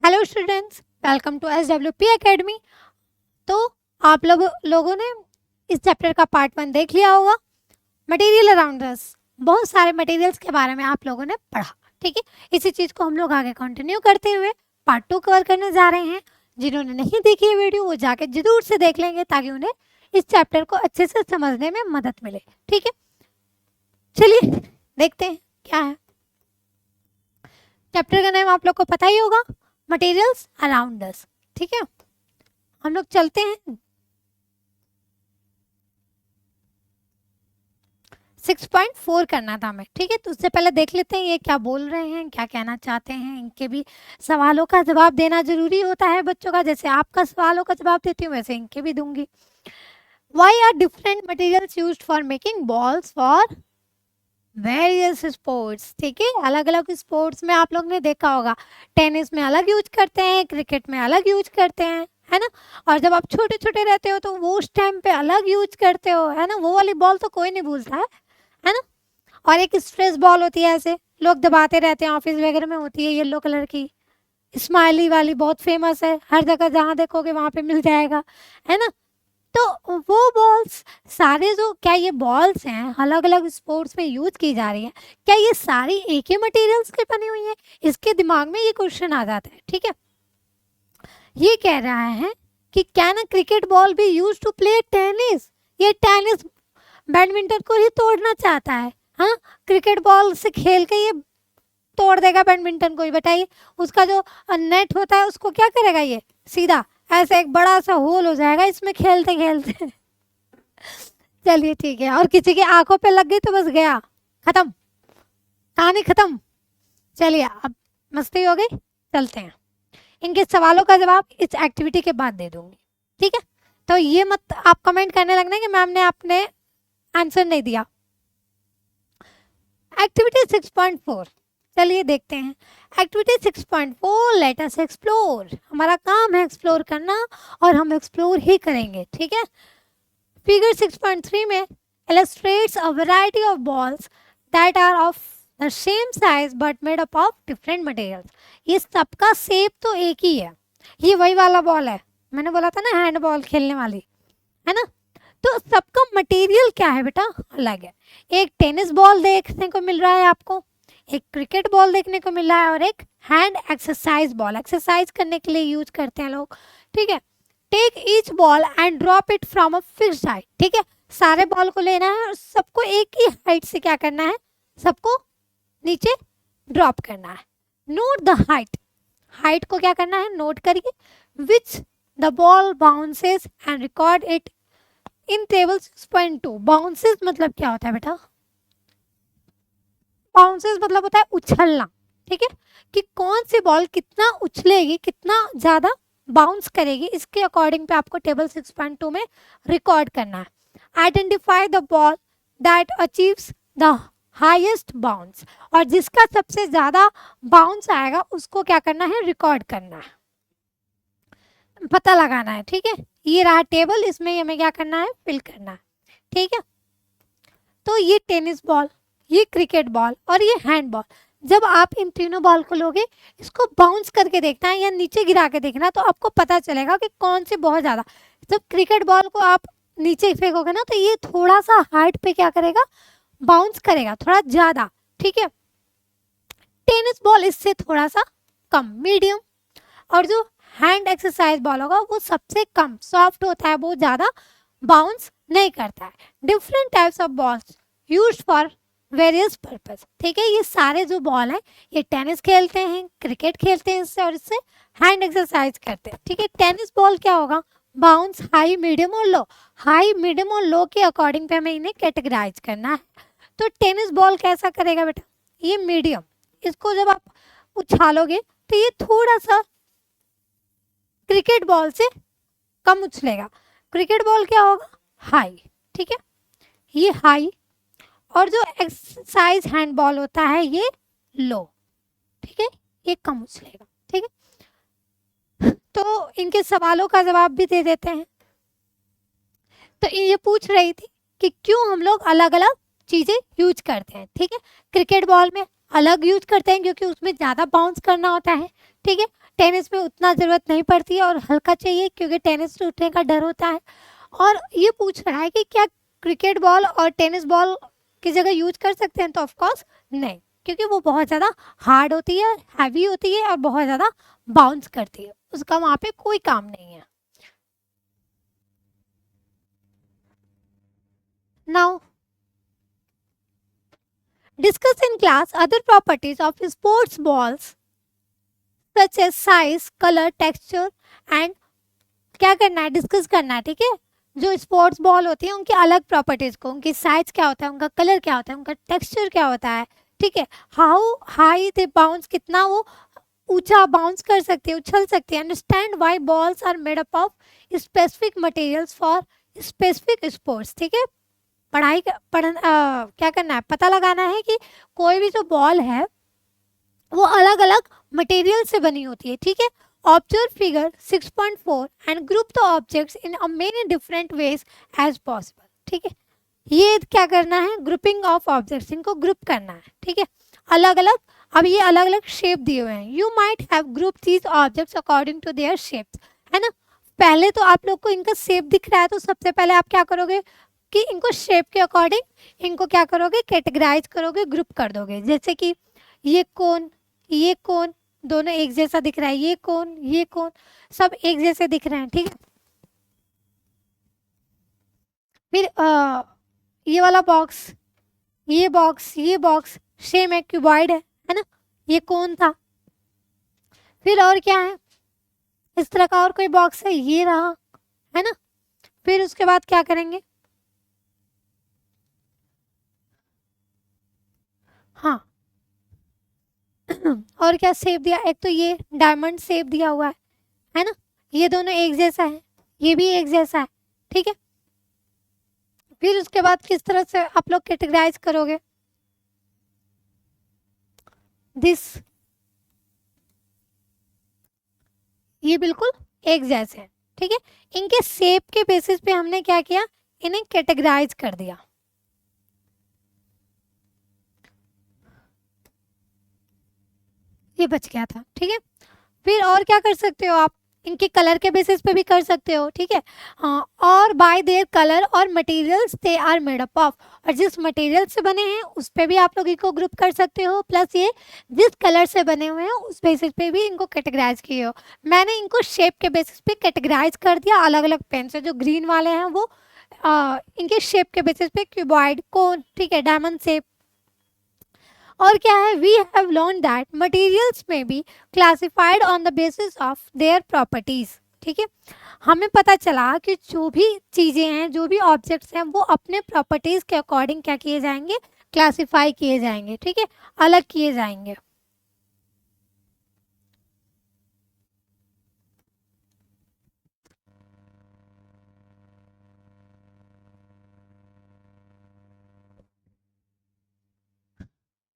Hello students, welcome to SWP academy. तो आप लोगों ने इस चैप्टर का पार्ट 1 देख लिया होगा। मटेरियल अराउंड अस, बहुत सारे मटेरियल्स के बारे में आप लोगों ने पढ़ा। ठीक है, इसी चीज़ को हम लोग आगे कंटिन्यू करते हुए पार्ट 2 कवर करने जा रहे हैं। जिन्होंने नहीं देखी है वीडियो वो जाके जरूर से देख लेंगे ताकि उन्हें इस चैप्टर को अच्छे से समझने में मदद मिले। ठीक है, चलिए देखते हैं क्या है। चैप्टर का नेम आप लोग को पता ही होगा, मटेरियल्स अराउंड अस। ठीक है, हम लोग चलते हैं 6.4 करना था हमें। ठीक है, तो उससे पहले देख लेते हैं ये क्या बोल रहे हैं, क्या कहना चाहते हैं। इनके भी सवालों का जवाब देना जरूरी होता है बच्चों का, जैसे आपका सवालों का जवाब देती हूँ वैसे इनके भी दूंगी। Why are different materials used for making balls for various sports? ठीक है, अलग अलग स्पोर्ट्स में आप लोग ने देखा होगा, टेनिस में अलग यूज करते हैं, क्रिकेट में अलग यूज करते हैं, है ना। और जब आप छोटे छोटे रहते हो तो वो उस टाइम पे अलग यूज करते हो, है ना। वो वाली बॉल तो कोई नहीं भूलता है ना। और एक स्ट्रेस बॉल होती है, ऐसे लोग दबाते रहते हैं, ऑफिस वगैरह में होती है येलो कलर की, स्माइली वाली, बहुत फेमस है, हर जगह जहाँ देखोगे वहां पे मिल जाएगा, है ना। तो वो बॉल्स सारे जो, क्या ये बॉल्स हैं अलग अलग स्पोर्ट्स में यूज की जा रही है, क्या ये सारी एक ही मटेरियल्स की बनी हुई है? इसके दिमाग में ये क्वेश्चन आ जाता है। ठीक है, ये कह रहा है कि can a cricket ball be use to play tennis? ये टेनिस बैडमिंटन को ही तोड़ना चाहता है। हाँ, क्रिकेट बॉल से खेल के ये तोड़ देगा बैडमिंटन को ही। बताइए, उसका जो नेट होता है उसको क्या करेगा? ये सीधा ऐसे एक बड़ा सा होल हो जाएगा इसमें खेलते खेलते। चलिए ठीक है, और किसी की आंखों पे लग गई तो बस गया, खत्म, कहानी खत्म। चलिए अब मस्ती हो गई, चलते हैं। इनके सवालों का जवाब इस एक्टिविटी के बाद दे दूंगी। ठीक है, तो ये मत आप कमेंट करने लगना कि मैम ने आपने आंसर नहीं दिया। एक्टिविटी 6.4, चलिए देखते हैं। Activity 6.4, let us explore. हमारा काम है एक्सप्लोर करना और हम एक्सप्लोर ही करेंगे। ठीक है, फिगर 6.3 में illustrates a variety of balls that are of the same size but made up of different materials. ये सबका शेप तो एक ही है, ये वही वाला बॉल है, मैंने बोला था ना हैंड बॉल खेलने वाली, है ना। तो सबका मटेरियल क्या है बेटा? अलग है। एक टेनिस बॉल देखने को मिल रहा है आपको, एक क्रिकेट बॉल देखने को मिल रहा है, और एक हैंड एक्सरसाइज बॉल, एक्सरसाइज करने के लिए यूज करते हैं लोग। ठीक है, take each ball and drop it from a fixed height. ठीक है, सारे बॉल को लेना है और सबको एक ही हाइट से क्या करना है? सबको नीचे ड्रॉप करना है। नोट द हाइट, हाइट को क्या करना है? नोट करिए। Which the ball bounces and record it in table 6.2। Bounces मतलब क्या होता है बेटा? बाउंसेस मतलब होता है उछलना। ठीक है, कि कौन सी बॉल कितना उछलेगी, कितना ज्यादा बाउंस करेगी, इसके अकॉर्डिंग पे आपको टेबल 6.2 में रिकॉर्ड करना है। Identify the ball that achieves the highest bounce, और जिसका सबसे ज्यादा बाउंस आएगा उसको क्या करना है? रिकॉर्ड करना है, पता लगाना है। ठीक है, ये रहा टेबल, इसमें हमें क्या करना है? फिल करना है। ठीक है, तो ये टेनिस बॉल, ये क्रिकेट बॉल और ये हैंड बॉल, जब आप इन तीनों बॉल को लोगे, इसको बाउंस करके देखना है या नीचे गिरा के देखना, तो आपको पता चलेगा कि कौन सी बहुत ज्यादा। जब क्रिकेट बॉल को आप नीचे फेंकोगे ना तो ये थोड़ा सा हाइट पे क्या करेगा? बाउंस करेगा थोड़ा ज्यादा। ठीक है, टेनिस बॉल इससे थोड़ा सा कम, मीडियम, और जो हैंड एक्सरसाइज बॉल होगा वो सबसे कम सॉफ्ट होता है, वो ज्यादा बाउंस नहीं करता है। Different types of balls used for various purpose. ठीक है, ये सारे जो बॉल हैं ये टेनिस खेलते हैं, क्रिकेट खेलते हैं इससे, और इससे हैंड एक्सरसाइज करते हैं। ठीक है, टेनिस बॉल क्या होगा? बाउंस हाई, मीडियम और लो। हाई, मीडियम और लो के अकॉर्डिंग पे हमें इन्हें कैटेगराइज करना है। तो टेनिस बॉल कैसा करेगा बेटा? ये मीडियम, इसको जब आप उछालोगे तो ये थोड़ा सा क्रिकेट बॉल से कम उछलेगा। क्रिकेट बॉल क्या होगा? हाई। ठीक है, ये हाई, और जो एक्सरसाइज हैंड बॉल होता है ये लो। ठीक है, ये कम उछलेगा। ठीक है, तो इनके सवालों का जवाब भी दे देते हैं। तो ये पूछ रही थी कि क्यों हम लोग अलग अलग चीजें यूज करते हैं। ठीक है, क्रिकेट बॉल में अलग यूज करते हैं क्योंकि उसमें ज्यादा बाउंस करना होता है। ठीक है, टेनिस में उतना ज़रूरत नहीं पड़ती है और हल्का चाहिए क्योंकि टेनिस टूटने का डर होता है। और ये पूछ रहा है कि क्या क्रिकेट बॉल और टेनिस बॉल की जगह यूज कर सकते हैं, तो ऑफ कोर्स नहीं, क्योंकि वो बहुत ज़्यादा हार्ड होती है, हैवी होती है और बहुत ज़्यादा बाउंस करती है, उसका वहाँ पे कोई काम नहीं है। Now discuss in class other properties of sports balls such as size, color, texture and क्या करना है, डिस्कस करना है, ठीक है। जो स्पोर्ट्स बॉल होती है उनकी अलग प्रॉपर्टीज को, उनकी साइज क्या होता है, उनका कलर क्या होता है, उनका टेक्सचर क्या होता है, ठीक है। हाउ हाई दे बाउंस, कितना वो ऊंचा बाउंस कर सकती है, उछल सकती है। Understand why balls are made up of specific materials for specific sports, ठीक है। क्या करना है, पता लगाना है कि कोई भी जो बॉल है वो अलग अलग मटेरियल से बनी होती है, ठीक है। Observe figure 6.4 and group the objects in a many different ways as possible, ठीक है। ये क्या करना है, ग्रुपिंग ऑफ ऑब्जेक्ट्स, इनको ग्रुप करना है, ठीक है, अलग अलग। अब ये अलग अलग शेप दिए हुए हैं, you might have group these objects according to their shapes, है ना। पहले तो आप लोग को इनका शेप दिख रहा है, तो सबसे पहले आप क्या करोगे कि इनको शेप के अकॉर्डिंग इनको क्या करोगे, कैटेगराइज करोगे, ग्रुप कर दोगे। जैसे कि ये कोन दोनों एक जैसा दिख रहा है, ये कोन सब एक जैसे दिख रहे हैं, ठीक है। फिर ये वाला बॉक्स, ये बॉक्स सेम है, क्यूबॉइड है ना, ये कोन था। फिर और क्या है, इस तरह का और कोई बॉक्स है, ये रहा, है ना। फिर उसके बाद क्या करेंगे, हाँ और क्या शेप दिया, एक तो ये डायमंड शेप दिया हुआ है ना, ये दोनों एक जैसा है, ये भी एक जैसा है, ठीक है। फिर उसके बाद किस तरह से आप लोग कैटेगराइज करोगे, दिस, ये बिल्कुल एक जैसे हैं, ठीक है। इनके शेप के बेसिस पे हमने क्या किया, इन्हें कैटेगराइज कर दिया। ये बच गया था, ठीक है। फिर और क्या कर सकते हो आप, इनके कलर के बेसिस पे भी कर सकते हो, ठीक है। हाँ, और बाय देयर कलर और materials they are made up of, और जिस मटेरियल से बने हैं उस पे भी आप लोग इनको ग्रुप कर सकते हो, प्लस ये जिस कलर से बने हुए हैं उस बेसिस पे भी इनको कैटेगराइज किए हो। मैंने इनको शेप के बेसिस पे कैटेगराइज कर दिया, अलग अलग पेन से। जो ग्रीन वाले हैं वो इनके शेप के बेसिस पे क्यूबॉइड, कोन, ठीक है, डायमंड शेप। और क्या है, we have learn that materials may be classified on the basis of their properties, ठीक है। हमें पता चला कि जो भी चीज़ें हैं, जो भी ऑब्जेक्ट्स हैं, वो अपने प्रॉपर्टीज के अकॉर्डिंग क्या किए जाएंगे, क्लासिफाई किए जाएंगे, ठीक है, अलग किए जाएंगे।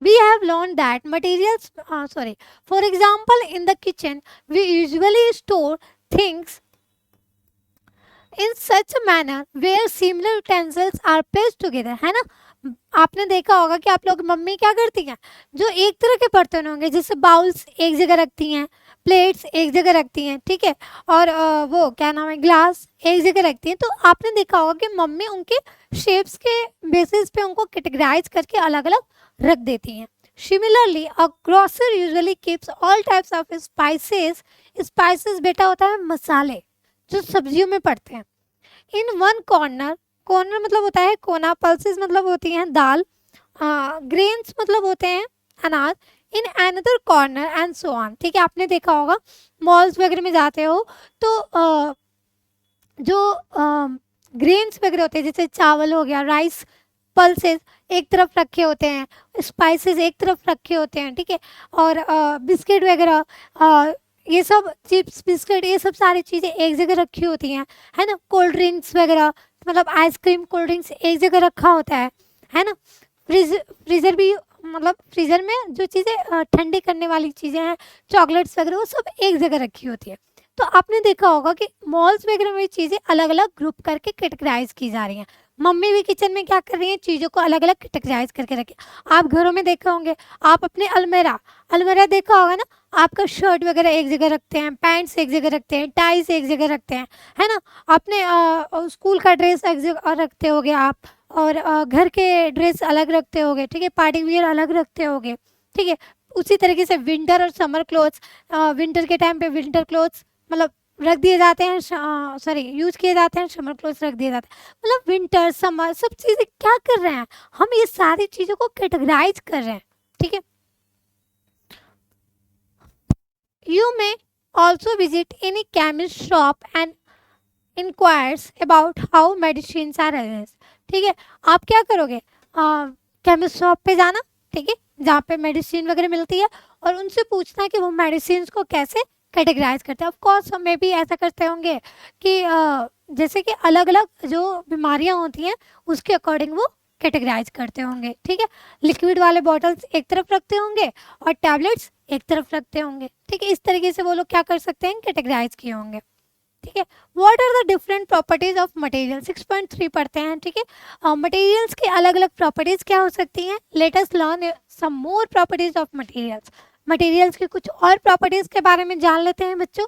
We have learned that materials, for example, in the kitchen, we usually store things in such a manner where similar utensils are placed together, है ना। आपने देखा होगा कि आप लोग मम्मी क्या करती हैं, जो एक तरह के बर्तन होंगे, जैसे बाउल्स एक जगह रखती हैं, प्लेट्स एक जगह रखती हैं, ठीक है, और वो क्या नाम है, ग्लास एक जगह रखती हैं। तो आपने देखा होगा कि मम्मी उनके शेप्स के बेसिस पे उनको कैटेगराइज करके अलग अलग रख देती हैं। Similarly, a grocer usually keeps all types of spices. Spices बेटा होता है मसाले जो सब्जियों में पड़ते हैं। इन वन कॉर्नर, कॉर्नर मतलब होता है कोना, पल्सेस मतलब होती हैं दाल, ग्रेन्स मतलब होते हैं अनाज, in another corner and so on, ठीक है। आपने देखा होगा मॉल्स वगैरह में जाते हो तो जो ग्रेन्स वगैरह होते हैं, जैसे चावल हो गया, राइस, पल्सेस एक तरफ रखे होते हैं, स्पाइसेस एक तरफ रखे होते हैं, ठीक है, और बिस्किट वगैरह, ये सब चिप्स, बिस्किट, ये सब सारी चीज़ें एक जगह रखी होती हैं, है ना। कोल्ड ड्रिंक्स वगैरह, मतलब आइसक्रीम, कोल्ड ड्रिंक्स एक जगह रखा होता है ना। फ्रीज़र भी, मतलब फ्रीज़र में जो चीज़ें ठंडी करने वाली चीज़ें हैं, चॉकलेट्स वगैरह, वो सब एक जगह रखी होती है। तो आपने देखा होगा कि मॉल्स वगैरह में चीज़ें अलग अलग ग्रुप करके कैटेगराइज की जा रही हैं। मम्मी भी किचन में क्या कर रही है, चीज़ों को अलग अलग कैटेगराइज करके रखे। आप घरों में देखे होंगे, आप अपने अलमेरा अलमेरा देखा होगा ना, आपका शर्ट वगैरह एक जगह रखते हैं, पैंट्स एक जगह रखते हैं, टाइस एक जगह रखते हैं, है ना। अपने स्कूल का ड्रेस एक जगह रखते होगे आप, और घर के ड्रेस अलग रखते होगे, ठीक है, पार्टी वियर अलग रखते होगे, ठीक है। उसी तरीके से विंटर और समर क्लोथ्स, विंटर के टाइम पे विंटर क्लोथ्स मतलब रख दिए जाते हैं, सॉरी यूज किए जाते हैं, समर क्लोथ्स रख दिए जाते हैं। मतलब विंटर समर सब चीज़ें क्या कर रहे हैं, हम ये सारी चीज़ों को कैटेगराइज कर रहे हैं, ठीक है। You may also visit any chemist shop and inquires about how medicine are arranged, ठीक है। आप क्या करोगे, केमिस्ट शॉप पे जाना, ठीक है, जहाँ पे मेडिसिन वगैरह मिलती है, और उनसे पूछना कि वो मेडिसिन को कैसे कैटेगराइज करते हैं। ऑफ कोर्स हमें भी ऐसा करते होंगे कि जैसे कि अलग अलग जो बीमारियां होती हैं उसके अकॉर्डिंग वो कैटेगराइज करते होंगे, ठीक है। लिक्विड वाले बॉटल्स एक तरफ रखते होंगे और टैबलेट्स एक तरफ रखते होंगे, ठीक है। इस तरीके से वो लोग क्या कर सकते हैं, कैटेगराइज किए होंगे, ठीक है। What are the different properties of material, 6.3 पढ़ते हैं, ठीक है। मटेरियल्स की अलग अलग प्रॉपर्टीज क्या हो सकती हैं। Let us learn some more properties of materials. Materials की कुछ और प्रॉपर्टीज के बारे में जान लेते हैं बच्चों।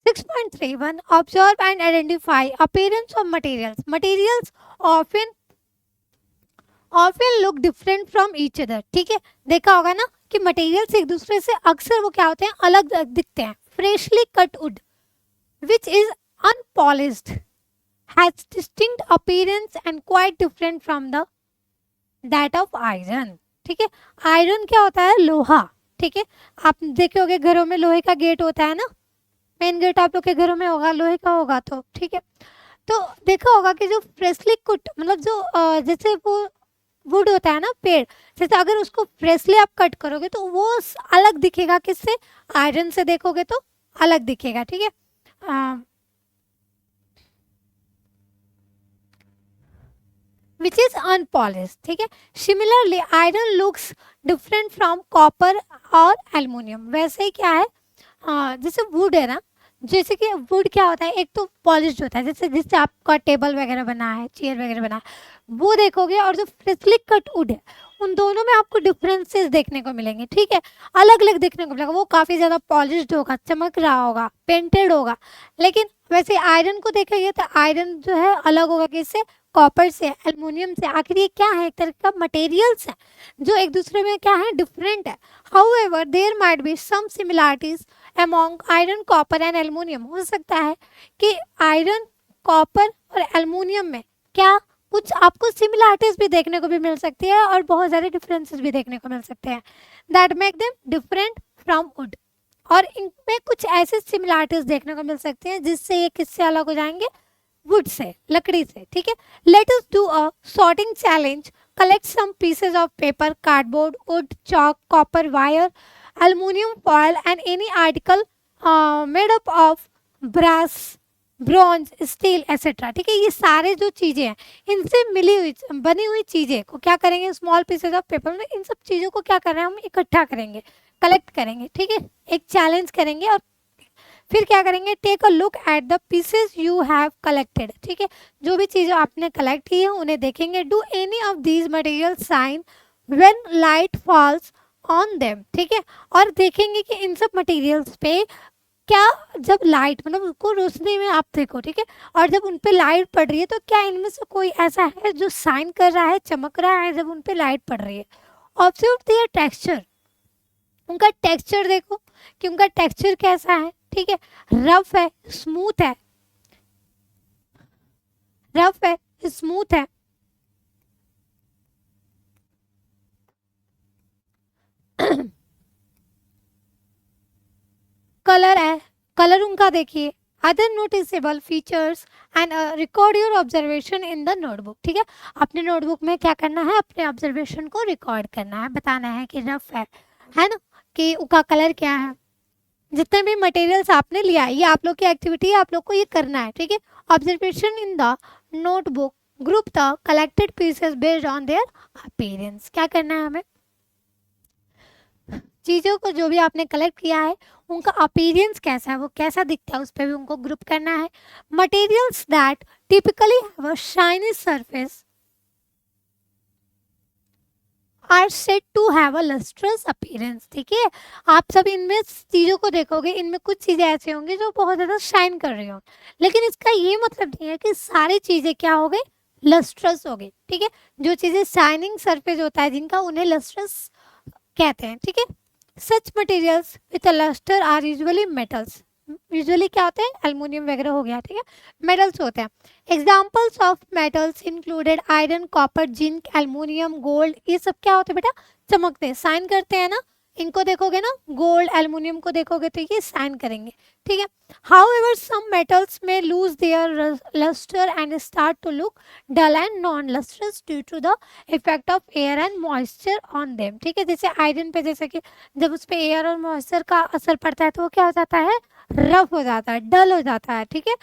6.31 observe and identify appearance of materials. Materials often look different from each other, ठीक है। देखा होगा ना कि मटेरियल्स एक दूसरे से अक्सर वो क्या होते हैं, अलग दिखते हैं। Freshly cut would which is unpolished has distinct appearance and quite different from the that of iron, ठीक है। आयरन क्या होता है, लोहा, ठीक है। आप देखे होगे घरों में लोहे का गेट होता है ना, मेन गेट आप लोग के घरों में होगा, लोहे का होगा, तो ठीक है। तो देखा होगा कि जो फ्रेशली कुट मतलब जो जैसे वो वुड होता है ना, पेड़, जैसे अगर उसको फ्रेशली आप कट करोगे तो वो अलग दिखेगा, किससे, आयरन से देखोगे तो अलग दिखेगा, ठीक है। विच इज अनपॉलिश, ठीक है। Similarly iron looks different from copper और एल्युमिनियम। वैसे ही क्या है, जैसे वुड है ना, जैसे कि वुड क्या होता है, एक तो पॉलिश्ड होता है, जैसे जिससे आपका टेबल वगैरह बना है, चेयर वगैरह बना है, वो देखोगे, और जो फ्रेशली कट वुड है उन दोनों में आपको डिफरेंसेस देखने को मिलेंगे, ठीक है। अलग अलग देखने को मिलेगा, वो काफ़ी ज़्यादा पॉलिश्ड होगा, चमक रहा होगा, पेंटेड होगा। लेकिन वैसे आयरन को देखेंगे तो आयरन जो है अलग होगा, किससे, कॉपर से, एल्युमिनियम से। आखिर ये क्या है, एक तरह का मटेरियल्स है जो एक दूसरे में क्या है, डिफरेंट है। However there might be some similarities among iron, copper and aluminium. हो सकता है कि आयरन, कॉपर और एल्युमिनियम में क्या कुछ आपको सिमिलरिटीज भी देखने को भी मिल सकती है, और बहुत ज़्यादा डिफरेंसेस भी देखने को मिल सकते हैं, that make them different from would. और इनमें कुछ ऐसे सिमिलरिटीज देखने को मिल सकती हैं जिससे ये किससे अलग हो जाएंगे, वुड से, लकड़ी से, ठीक है। Let us do a sorting challenge. Collect some pieces of paper, cardboard, wood, chalk, copper wire, aluminum foil and any article made up of brass, bronze, steel etcetera, ठीक है। ये सारे जो चीज़ें हैं इनसे मिली हुई बनी हुई चीज़ें को क्या करेंगे, स्मॉल पीसेज ऑफ पेपर में इन सब चीज़ों को क्या कर रहे हैं, हम इकट्ठा करेंगे, कलेक्ट करेंगे, ठीक है। एक चैलेंज करेंगे और फिर क्या करेंगे, take a look at the pieces you have collected, ठीक है। जो भी चीज़ें आपने कलेक्ट की है उन्हें देखेंगे। Do any of these material shine when light falls on them, ठीक है। और देखेंगे कि इन सब मटेरियल्स पे क्या, जब लाइट मतलब उसको रोशनी में आप देखो, ठीक है, और जब उन पे लाइट पड़ रही है तो क्या इनमें से कोई ऐसा है जो शाइन कर रहा है, चमक रहा है जब उन पे लाइट पड़ रही है। ऑब्जर्व देयर टेक्सचर, उनका टेक्सचर देखो कि उनका टेक्सचर कैसा है, ठीक है। रफ है, स्मूथ है, रफ है, स्मूथ है, कलर है, कलर उनका देखिए। Other noticeable features and record your observation in the notebook, ठीक है। अपने नोटबुक में क्या करना है, अपने ऑब्जर्वेशन को रिकॉर्ड करना है, बताना है कि रफ है ना, कि उसका कलर क्या है। जितने भी मटेरियल्स आपने लिया है ये आप लोग की एक्टिविटी है, आप लोग को ये करना है, ठीक है। Observation in the notebook, group the collected pieces based on their appearance. क्या करना है हमें, चीज़ों को जो भी आपने कलेक्ट किया है उनका अपीयरेंस कैसा है, वो कैसा दिखता है, उस पर भी उनको ग्रुप करना है। Materials that typically have a shiny surface are said to have a lustrous appearance. ठीक है, आप सब इनमें चीज़ों को देखोगे, इनमें कुछ चीज़ें ऐसी होंगी जो बहुत ज़्यादा शाइन कर रही हों, लेकिन इसका ये मतलब नहीं है कि सारी चीज़ें क्या हो गई, लस्ट्रस हो गई। ठीक है, जो चीज़ें शाइनिंग सरफेस होता है जिनका, उन्हें लस्ट्रस कहते हैं। ठीक है, such materials with a lustre are usually metals. Usually क्या होते हैं, एल्युमिनियम वगैरह हो गया। ठीक है, मेटल्स होते हैं। Examples of metals included iron, copper, zinc, aluminium, gold. ये सब क्या होते हैं बेटा, चमकते हैं, साइन करते हैं ना। इनको देखोगे ना, गोल्ड, एल्युमिनियम को देखोगे तो ये साइन करेंगे। ठीक है, हाउएवर सम मेटल्स में lose their lustre and start to look dull and non lustrous due to the effect of air and moisture on them. ठीक है, जैसे आयरन पे, जैसे कि जब उस पर एयर और मॉइस्चर का असर पड़ता है तो वो क्या हो जाता है, रफ हो जाता है, डल हो जाता है। ठीक है,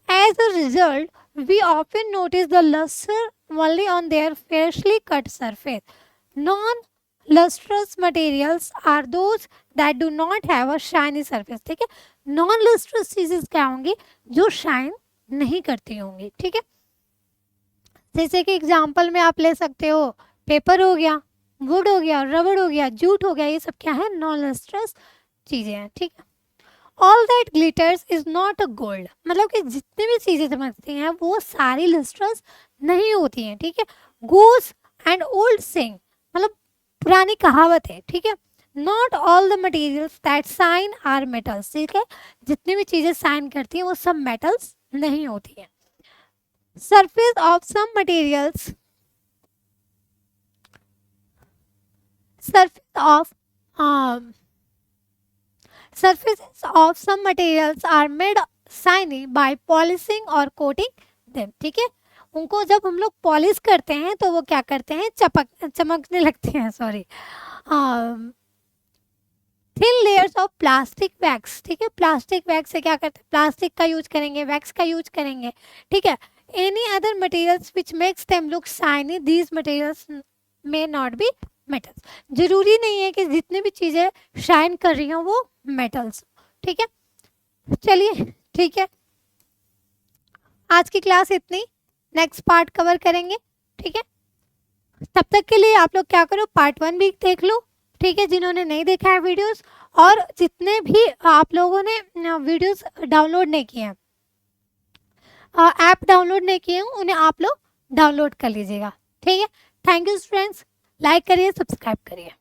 as a result we often notice the luster only on their freshly cut surface. Non-lustrous materials are those that do not have a shiny surface. ठीक है, non-lustrous चीजें क्या होंगी, जो शाइन नहीं करती होंगी। ठीक है, जैसे कि एग्जाम्पल में आप ले सकते हो, पेपर हो गया, वुड हो गया, रबड़ हो गया, जूट हो गया, ये सब क्या है, नॉन लस्ट्रस चीजें हैं। ठीक है, all that glitters is not a gold, मतलब कि जितनी भी चीजें चमकती हैं वो सारी लस्ट्रस नहीं होती हैं। ठीक है, गोस एंड ओल्ड सिंग, मतलब पुरानी कहावत है। ठीक है, not all the materials that shine are metals. ठीक है, जितनी भी चीजें साइन करती हैं वो सब मेटल्स नहीं होती हैं। Surface of some materials, surface of surfaces of some materials are made shiny by polishing or coating them. ठीक है, उनको जब हम लोग पॉलिश करते हैं तो वो क्या करते हैं, चमकने लगते हैं। Sorry, thin layers of plastic wax. ठीक है, प्लास्टिक वैक्स से क्या करते हैं, प्लास्टिक का यूज करेंगे, वैक्स का यूज करेंगे। ठीक है, any other materials which makes them look shiny, these materials may not be metals. जरूरी नहीं है कि जितनी भी चीजें शाइन कर रही हो वो मेटल्स। ठीक है, चलिए ठीक है, आज की क्लास इतनी, नेक्स्ट पार्ट कवर करेंगे। ठीक है, तब तक के लिए आप लोग क्या करो, पार्ट 1 भी देख लो। ठीक है, जिन्होंने नहीं देखा है वीडियोस, और जितने भी आप लोगों ने वीडियोस डाउनलोड नहीं किए हैं, ऐप डाउनलोड नहीं किए हैं, उन्हें आप लोग डाउनलोड कर लीजिएगा। ठीक है, थैंक यू फ्रेंड्स, लाइक करिए, सब्सक्राइब करिए।